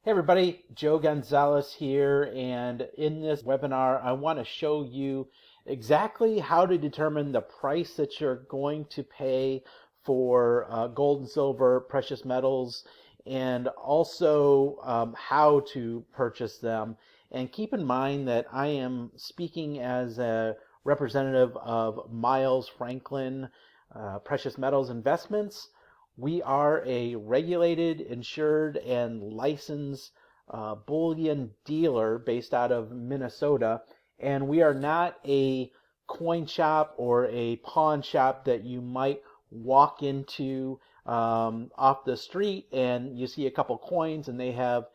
Hey everybody, Joe Gonzalez here, and in this webinar I want to show you exactly how to determine the price that you're going to pay for gold and silver, precious metals, and also how to purchase them. And keep in mind that I am speaking as a representative of Miles Franklin Precious Metals Investments. We are a regulated, insured, and licensed bullion dealer based out of Minnesota, and we are not a coin shop or a pawn shop that you might walk into off the street and you see a couple coins and they have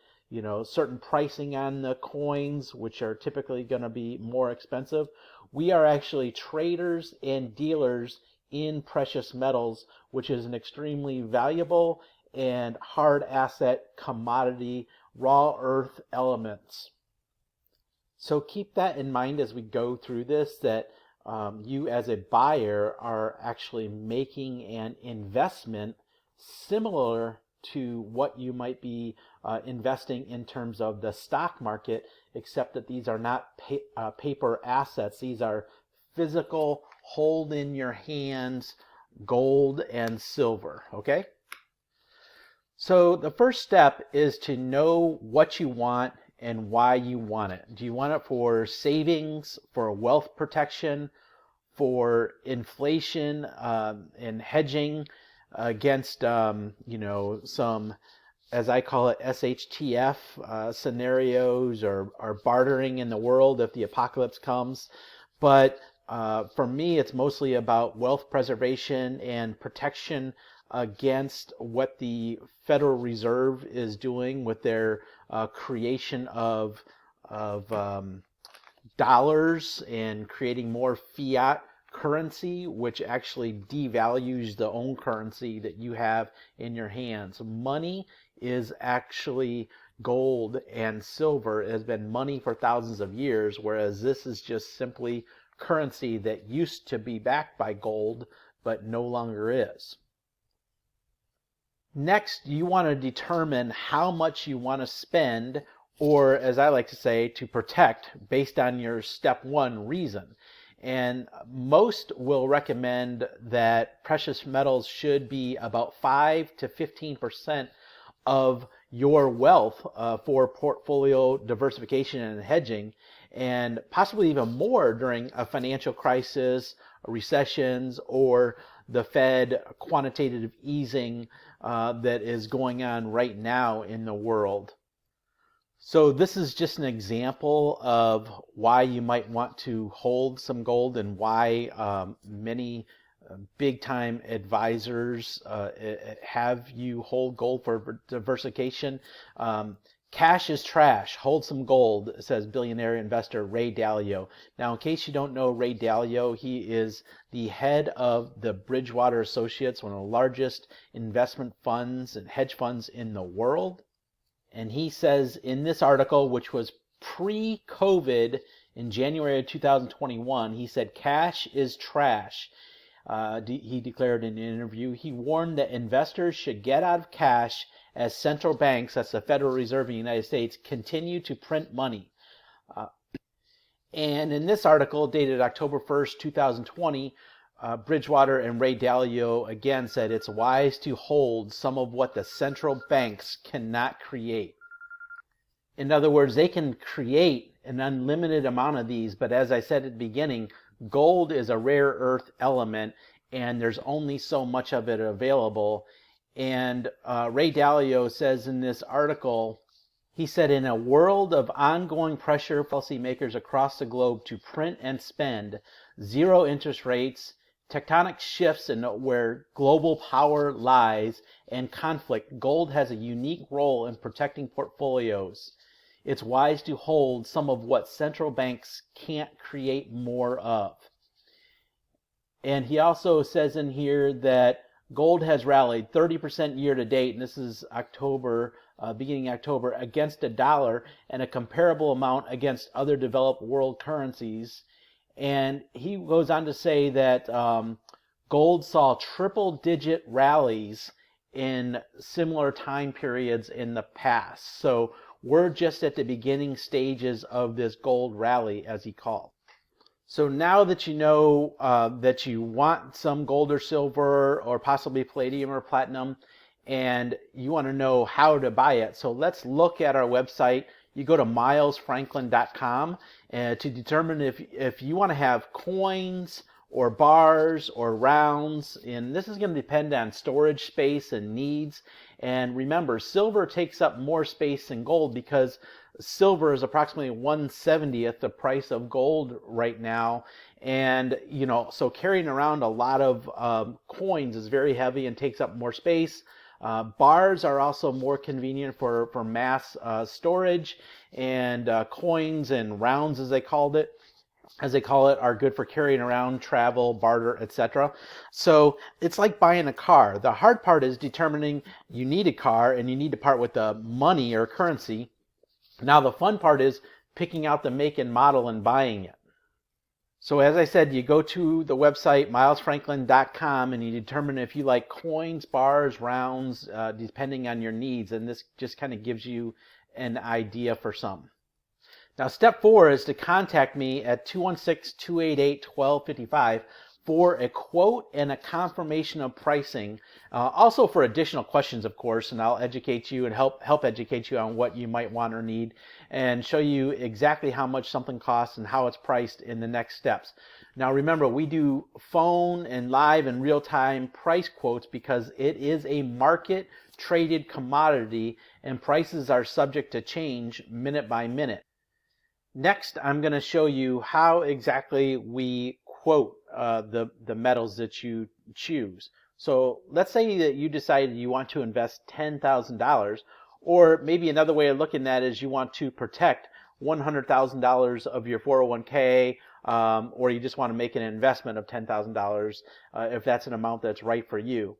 certain pricing on the coins, which are typically going to be more expensive. We are actually traders and dealers in precious metals, which is an extremely valuable and hard asset commodity, raw earth elements. So keep that in mind as we go through this, that you as a buyer are actually making an investment similar to what you might be investing in terms of the stock market, except that these are not paper assets. These are physical, hold in your hands gold and silver. Okay, so the first step is to know what you want and why you want it. Do you want it for savings, for wealth protection, for inflation and hedging against some, as I call it, SHTF scenarios, or bartering in the world if the apocalypse comes? But for me, it's mostly about wealth preservation and protection against what the Federal Reserve is doing with their creation of dollars and creating more fiat currency, which actually devalues the own currency that you have in your hands. Money is actually gold, and silver has been money for thousands of years, whereas this is just simply currency that used to be backed by gold but no longer is. Next, you want to determine how much you want to spend, or as I like to say, to protect, based on your step one reason. And most will recommend that precious metals should be about 5 to 15% of your wealth for portfolio diversification and hedging, and possibly even more during a financial crisis, recessions, or the Fed quantitative easing that is going on right now in the world. So this is just an example of why you might want to hold some gold, and why many big-time advisors have you hold gold for diversification. Cash is trash. Hold some gold, says billionaire investor Ray Dalio. Now, in case you don't know Ray Dalio, he is the head of the Bridgewater Associates, one of the largest investment funds and hedge funds in the world. And he says in this article, which was pre-COVID in January of 2021, he said, "Cash is trash." He declared in an interview. He warned that investors should get out of cash as central banks, that's the Federal Reserve in the United States, continue to print money. And in this article, dated October 1st, 2020, Bridgewater and Ray Dalio again said it's wise to hold some of what the central banks cannot create. In other words, they can create an unlimited amount of these, but as I said at the beginning, gold is a rare earth element, and there's only so much of it available. And Ray Dalio says in this article, he said, in a world of ongoing pressure for policymakers across the globe to print and spend, zero interest rates, tectonic shifts in where global power lies, and conflict, gold has a unique role in protecting portfolios. It's wise to hold some of what central banks can't create more of. And he also says in here that gold has rallied 30% year to date, and this is October, beginning October, against the dollar, and a comparable amount against other developed world currencies. And he goes on to say that gold saw triple-digit rallies in similar time periods in the past. So we're just at the beginning stages of this gold rally, as he called. So now that you know that you want some gold or silver or possibly palladium or platinum, and you want to know how to buy it, so let's look at our website. You go to milesfranklin.com to determine if you want to have coins or bars or rounds, and this is going to depend on storage space and needs. And remember, silver takes up more space than gold because silver is approximately 1/70th the price of gold right now. And so carrying around a lot of coins is very heavy and takes up more space. Bars are also more convenient for mass storage, and coins and rounds, as they call it, are good for carrying around, travel, barter, etc. So it's like buying a car. The hard part is determining you need a car and you need to part with the money or currency. Now the fun part is picking out the make and model and buying it. So as I said, you go to the website milesfranklin.com and you determine if you like coins, bars, rounds, depending on your needs, and this just kind of gives you an idea for some. Now step 4 is to contact me at 216-288-1255 for a quote and a confirmation of pricing, also for additional questions, of course, and I'll educate you and help educate you on what you might want or need and show you exactly how much something costs and how it's priced in the next steps. Now remember, we do phone and live and real-time price quotes because it is a market traded commodity and prices are subject to change minute by minute. Next, I'm going to show you how exactly we quote the metals that you choose. So let's say that you decided you want to invest $10,000, or maybe another way of looking at it is you want to protect $100,000 of your 401k, or you just want to make an investment of $10,000 if that's an amount that's right for you.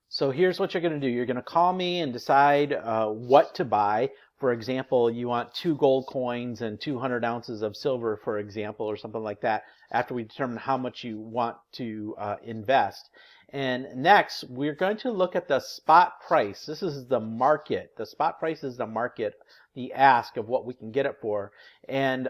So here's what you're going to do. You're going to call me and decide what to buy. For example, you want 2 gold coins and 200 ounces of silver, for example, or something like that, after we determine how much you want to invest. And next, we're going to look at the spot price. This is the market. The spot price is the market, the ask of what we can get it for, and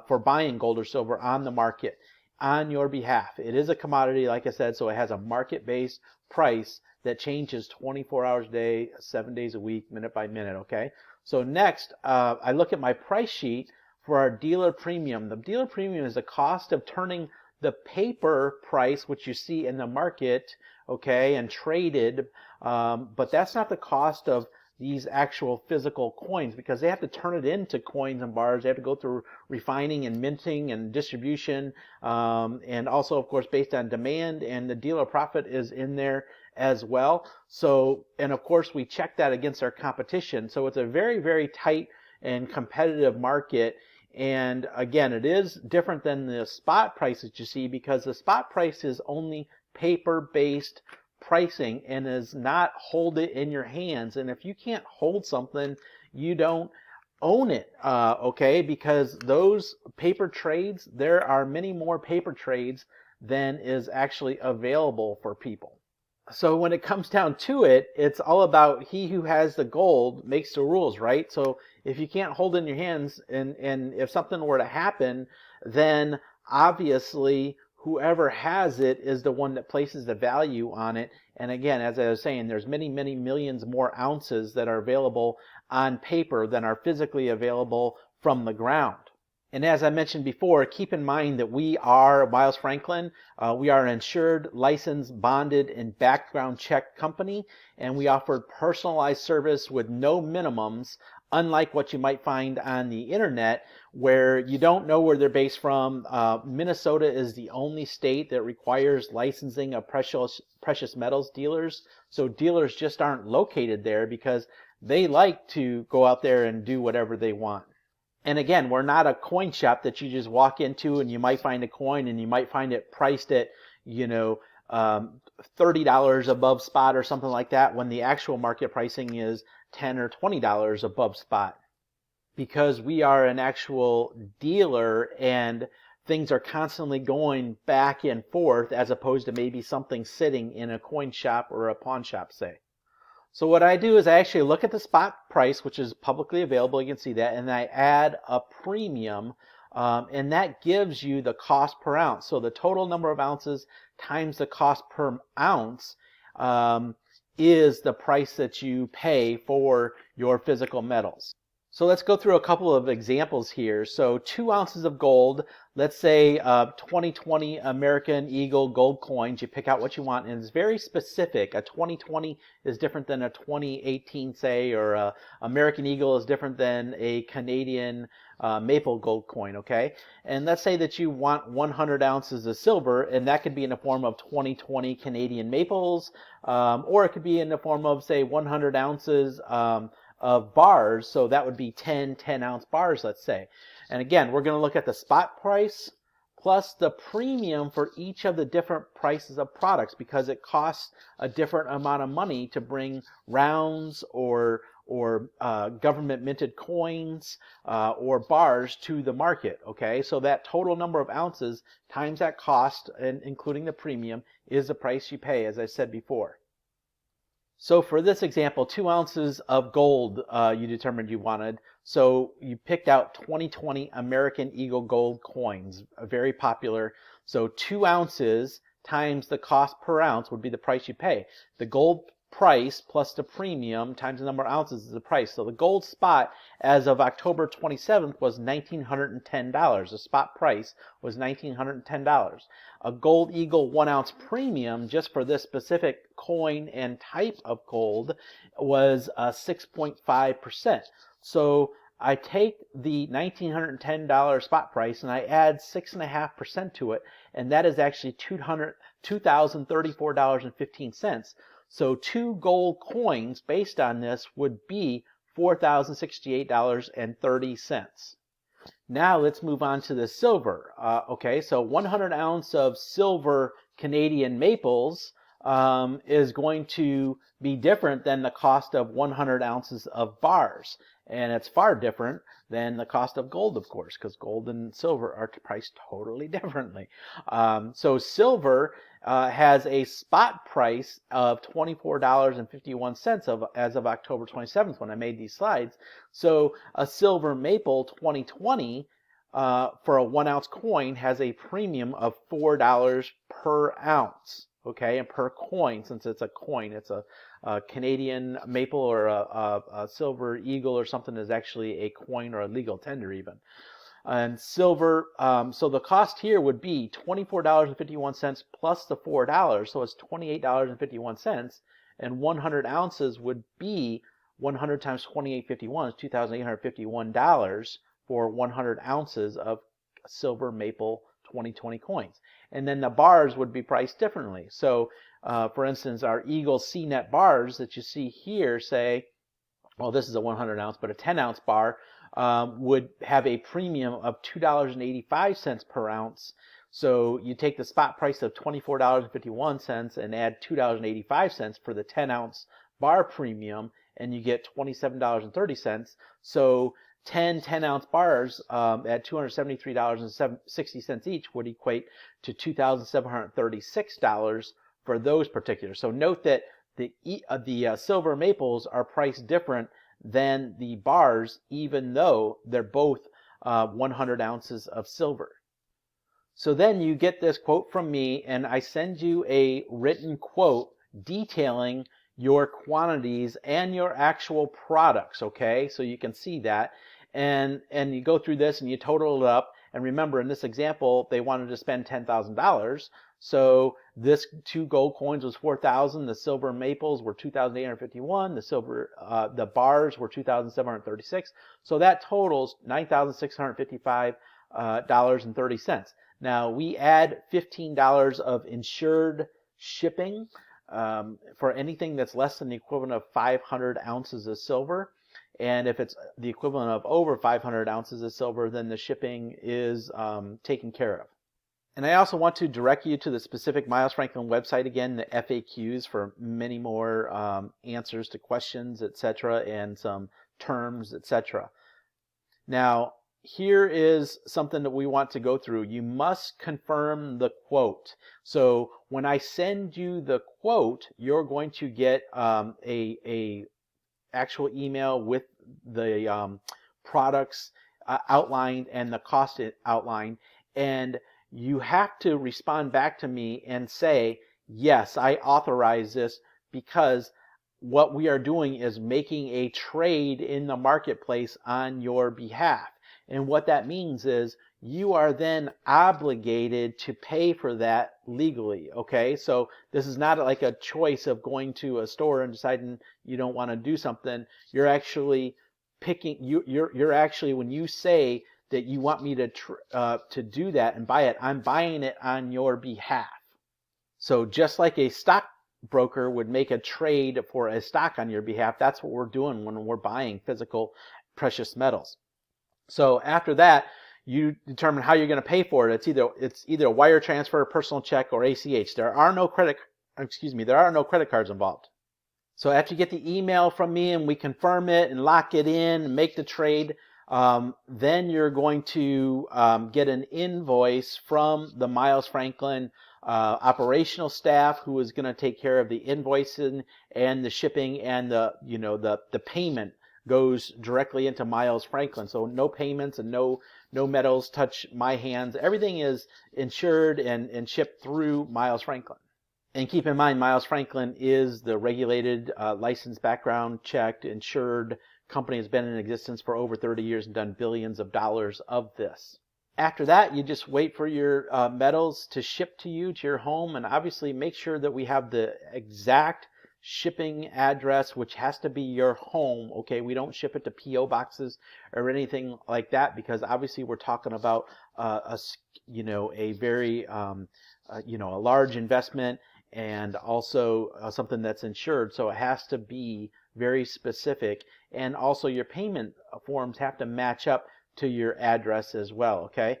for buying gold or silver on the market on your behalf. It is a commodity, like I said, so it has a market-based price that changes 24 hours a day, 7 days a week, minute by minute, okay? So next, I look at my price sheet for our dealer premium. The dealer premium is the cost of turning the paper price, which you see in the market, okay, and traded, but that's not the cost of these actual physical coins because they have to turn it into coins and bars. They have to go through refining and minting and distribution, and also, of course, based on demand, and the dealer profit is in there as well. So, and of course, we check that against our competition. So it's a very, very tight and competitive market. And again, it is different than the spot price that you see because the spot price is only paper-based pricing and is not hold it in your hands. And if you can't hold something, you don't own it, okay? Because those paper trades, there are many more paper trades than is actually available for people. So when it comes down to it, it's all about he who has the gold makes the rules, right? So if you can't hold it in your hands and if something were to happen, then obviously whoever has it is the one that places the value on it. And again, as I was saying, there's many, many millions more ounces that are available on paper than are physically available from the ground. And as I mentioned before, keep in mind that we are Miles Franklin. We are an insured, licensed, bonded, and background check company, and we offer personalized service with no minimums, unlike what you might find on the internet where you don't know where they're based from. Minnesota is the only state that requires licensing of precious metals dealers, so dealers just aren't located there because they like to go out there and do whatever they want. And again, we're not a coin shop that you just walk into and you might find a coin and you might find it priced at, $30 above spot or something like that when the actual market pricing is $10 or $20 above spot. Because we are an actual dealer and things are constantly going back and forth as opposed to maybe something sitting in a coin shop or a pawn shop, say. So what I do is I actually look at the spot price, which is publicly available. You can see that, and I add a premium, and that gives you the cost per ounce. So the total number of ounces times the cost per ounce is the price that you pay for your physical metals. So let's go through a couple of examples here. So 2 ounces of gold, let's say 2020 American Eagle gold coins. You pick out what you want, and it's very specific. A 2020 is different than a 2018, say, or a American Eagle is different than a Canadian maple gold coin, okay? And let's say that you want 100 ounces of silver, and that could be in the form of 2020 Canadian maples, or it could be in the form of, say, 100 ounces of bars, so that would be 10-ounce bars, let's say. And again, we're going to look at the spot price plus the premium for each of the different prices of products, because it costs a different amount of money to bring rounds or government minted coins or bars to the market. Okay, so that total number of ounces times that cost, and including the premium, is the price you pay, as I said before. So for this example, 2 ounces of gold you determined you wanted. So you picked out 2020 American Eagle gold coins, very popular. So 2 ounces times the cost per ounce would be the price you pay. The gold price plus the premium times the number of ounces is the price. So the gold spot as of October 27th was $1,910. The spot price was $1,910. A gold eagle 1 ounce premium just for this specific coin and type of gold was 6.5%. So I take the $1,910 spot price and I add 6.5% to it, and that is actually $2,034.15. So 2 gold coins based on this would be $4,068.30. Now let's move on to the silver. Okay, so 100 ounce of silver Canadian maples is going to be different than the cost of 100 ounces of bars. And it's far different than the cost of gold, of course, because gold and silver are priced totally differently. So silver has a spot price of $24.51 as of October 27th when I made these slides. So a silver maple 2020 for a 1 ounce coin has a premium of $4 per ounce. Okay, and per coin, since it's a coin, it's a Canadian maple or a silver eagle or something is actually a coin or a legal tender even. And silver, so the cost here would be $24.51 plus the $4, so it's $28.51, and 100 ounces would be 100 times 28.51 is $2,851 for 100 ounces of silver maple 2020 coins. And then the bars would be priced differently. So, for instance, our Eagle C-Net bars that you see here say, well, this is a 100 ounce, but a 10-ounce bar would have a premium of $2.85 per ounce. So you take the spot price of $24.51 and add $2.85 for the 10-ounce bar premium, and you get $27.30. So 10-ounce bars at $273.60 each would equate to $2,736 for those particular. So note that the silver maples are priced different than the bars, even though they're both 100 ounces of silver. So then you get this quote from me, and I send you a written quote detailing your quantities and your actual products, okay? So you can see that. And you go through this and you total it up. And remember, in this example, they wanted to spend $10,000. So this 2 gold coins was $4,000. The silver maples were $2,851. The bars were $2,736. So that totals $9,655.30. Now we add $15 of insured shipping for anything that's less than the equivalent of 500 ounces of silver. And if it's the equivalent of over 500 ounces of silver, then the shipping is taken care of. And I also want to direct you to the specific Miles Franklin website again, the FAQs, for many more answers to questions, etc., and some terms, etc. Now, here is something that we want to go through. You must confirm the quote. So when I send you the quote, you're going to get a actual email with the products outlined and the cost outlined, and you have to respond back to me and say, yes, I authorize this, because what we are doing is making a trade in the marketplace on your behalf. And what that means is you are then obligated to pay for that legally. Okay, so this is not like a choice of going to a store and deciding you don't want to do something. You're actually picking. You're actually, when you say that you want me to do that and buy it, I'm buying it on your behalf. So just like a stockbroker would make a trade for a stock on your behalf, that's what we're doing when we're buying physical precious metals. So after that, you determine how you're going to pay for it. It's either a wire transfer, personal check, or ACH. There are no credit cards involved. So after you get the email from me and we confirm it and lock it in and make the trade, then you're going to get an invoice from the Miles Franklin operational staff, who is going to take care of the invoicing and the shipping, and the payment goes directly into Miles Franklin. So no payments and no metals touch my hands. Everything is insured and shipped through Miles Franklin. And keep in mind, Miles Franklin is the regulated, licensed, background checked, insured company. Has been in existence for over 30 years and done billions of dollars of this. After that, you just wait for your metals to ship to you, to your home, and obviously make sure that we have the exact shipping address, which has to be your home. Okay, we don't ship it to PO boxes or anything like that, because obviously we're talking about a very a large investment, and also something that's insured. So it has to be very specific, and also your payment forms have to match up to your address as well. Okay.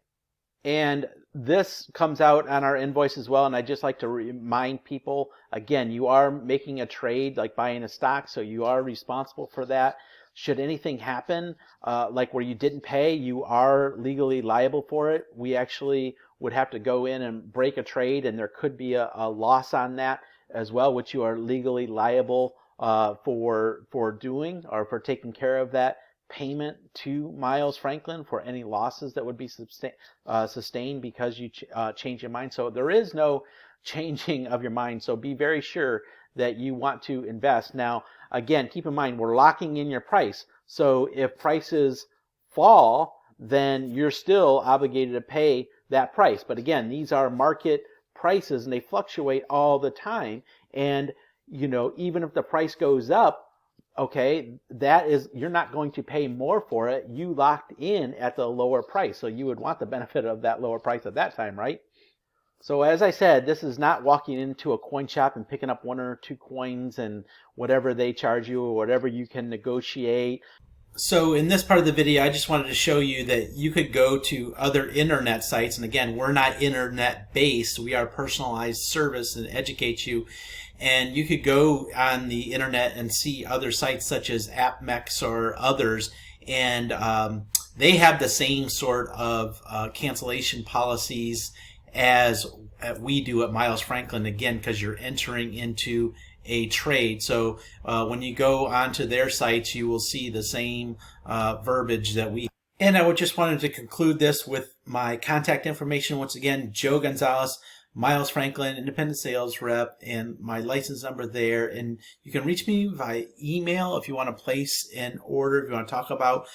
And this comes out on our invoice as well. And I just like to remind people, again, you are making a trade, like buying a stock, so you are responsible for that. Should anything happen, like where you didn't pay, you are legally liable for it. We actually would have to go in and break a trade, and there could be a loss on that as well, which you are legally liable for doing, or for taking care of that payment to Miles Franklin for any losses that would be sustained because you change your mind. So there is no changing of your mind. So be very sure that you want to invest. Now, again, keep in mind, we're locking in your price. So if prices fall, then you're still obligated to pay that price. But again, these are market prices and they fluctuate all the time. And, even if the price goes up, okay, you're not going to pay more for it. You locked in at the lower price. So you would want the benefit of that lower price at that time, right? So as I said, this is not walking into a coin shop and picking up one or two coins and whatever they charge you or whatever you can negotiate. So in this part of the video, I just wanted to show you that you could go to other internet sites. And again, we're not internet based. We are personalized service and educate you. And you could go on the internet and see other sites such as AppMex or others. And they have the same sort of cancellation policies as we do at Miles Franklin, again, because you're entering into a trade. So when you go onto their sites, you will see the same verbiage that we. And I just wanted to conclude this with my contact information. Once again, Joe Gonzalez, Miles Franklin, independent sales rep, and my license number there. And you can reach me via email if you want to place an order, if you want to talk about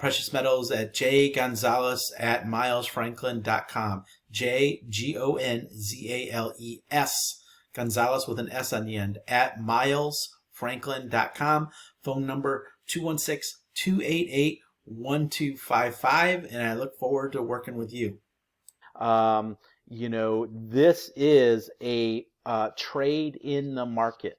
precious metals, at jgonzales@milesfranklin.com. JGONZALES. Gonzalez with an S on the end, at milesfranklin.com. Phone number 216-288-1255. And I look forward to working with you. This is a trade in the market.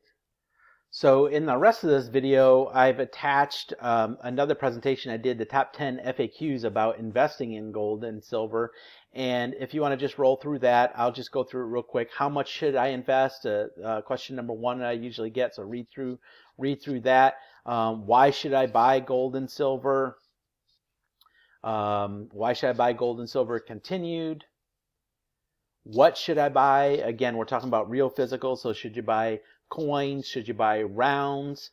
So in the rest of this video, I've attached another presentation I did, the top 10 FAQs about investing in gold and silver. And if you want to just roll through that, I'll just go through it real quick. How much should I invest? Question number one that I usually get, so read through that. Why should I buy gold and silver? Why should I buy gold and silver? Continued. What should I buy? Again, we're talking about real physical. So should you buy coins? Should you buy rounds?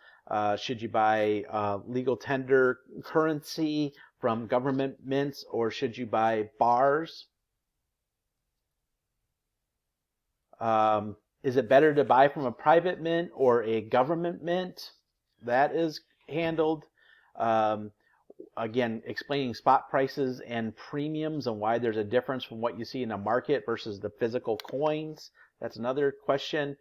Should you buy legal tender currency from government mints, or should you buy bars? Is it better to buy from a private mint or a government mint? That is handled. Again, explaining spot prices and premiums and why there's a difference from what you see in the market versus the physical coins. That's another question.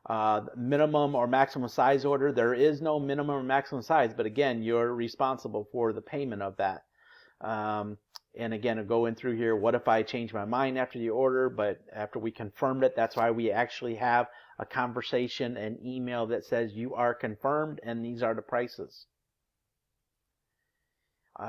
Minimum or maximum size order. There is no minimum or maximum size, but again, you're responsible for the payment of that. And again, I'll go in through here. What if I change my mind after the order, but after we confirmed it? That's why we actually have a conversation, an email that says you are confirmed and these are the prices.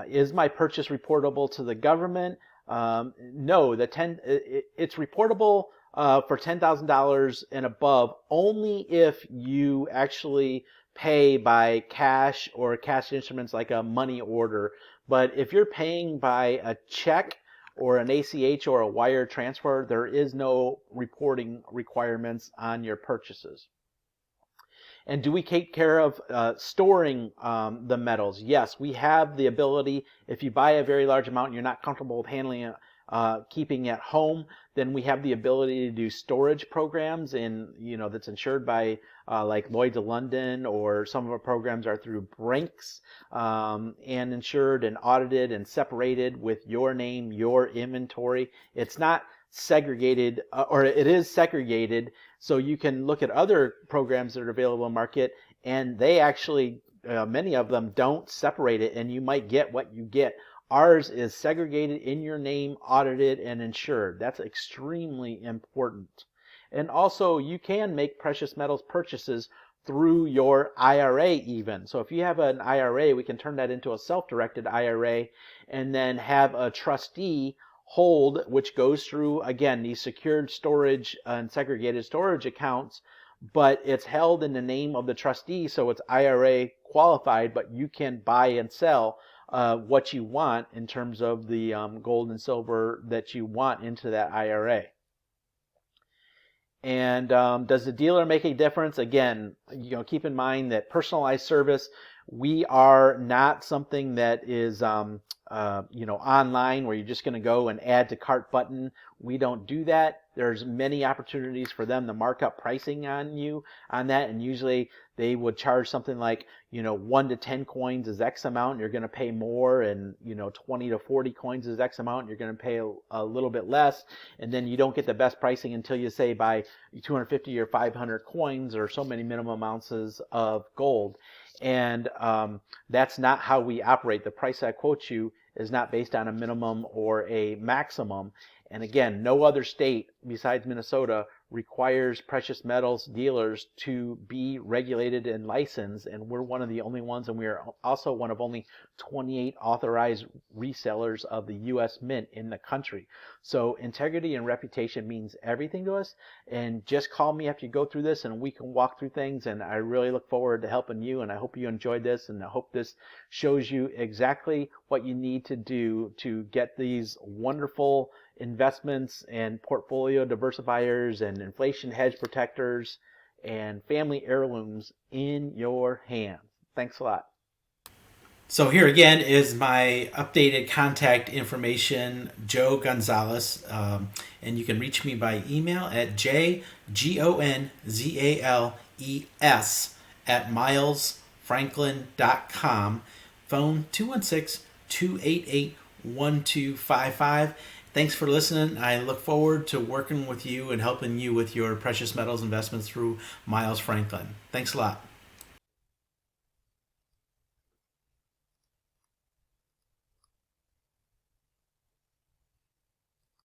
Is my purchase reportable to the government? No, it's reportable for $10,000 and above only if you actually pay by cash or cash instruments like a money order. But if you're paying by a check or an ACH or a wire transfer, there is no reporting requirements on your purchases. And do we take care of storing the metals? Yes, we have the ability. If you buy a very large amount and you're not comfortable with handling it, keeping it home, then we have the ability to do storage programs that's insured by like Lloyd's of London, or some of our programs are through Brinks, and insured and audited and separated with your name, your inventory. It's not segregated, or it is segregated, so you can look at other programs that are available in the market, and they actually, many of them don't separate it, and you might get what you get. Ours is segregated, in your name, audited, and insured. That's extremely important. And also, you can make precious metals purchases through your IRA even. So if you have an IRA, we can turn that into a self-directed IRA and then have a trustee hold, which goes through, again, these secured storage and segregated storage accounts, but it's held in the name of the trustee, so it's IRA qualified, but you can buy and sell what you want in terms of the gold and silver that you want into that IRA. And does the dealer make a difference? Again, keep in mind that personalized service, we are not something that is online where you're just going to go and add to cart button. We don't do that. There's many opportunities for them to mark up pricing on you on that, and usually they would charge something like 1 to 10 coins is X amount, and you're going to pay more, and 20 to 40 coins is X amount, and you're going to pay a little bit less, and then you don't get the best pricing until you say buy 250 or 500 coins or so many minimum ounces of gold. And that's not how we operate. The price I quote you is not based on a minimum or a maximum. And again, no other state besides Minnesota requires precious metals dealers to be regulated and licensed, and we're one of the only ones, and we are also one of only 28 authorized resellers of the U.S. Mint in the country. So integrity and reputation means everything to us, and just call me after you go through this and we can walk through things, and I really look forward to helping you, and I hope you enjoyed this, and I hope this shows you exactly what you need to do to get these wonderful investments and portfolio diversifiers and inflation hedge protectors and family heirlooms in your hands. Thanks a lot. So here again is my updated contact information, Joe Gonzalez, and you can reach me by email at jgonzales@milesfranklin.com, phone 216-288-1255. Thanks for listening. I look forward to working with you and helping you with your precious metals investments through Miles Franklin. Thanks a lot.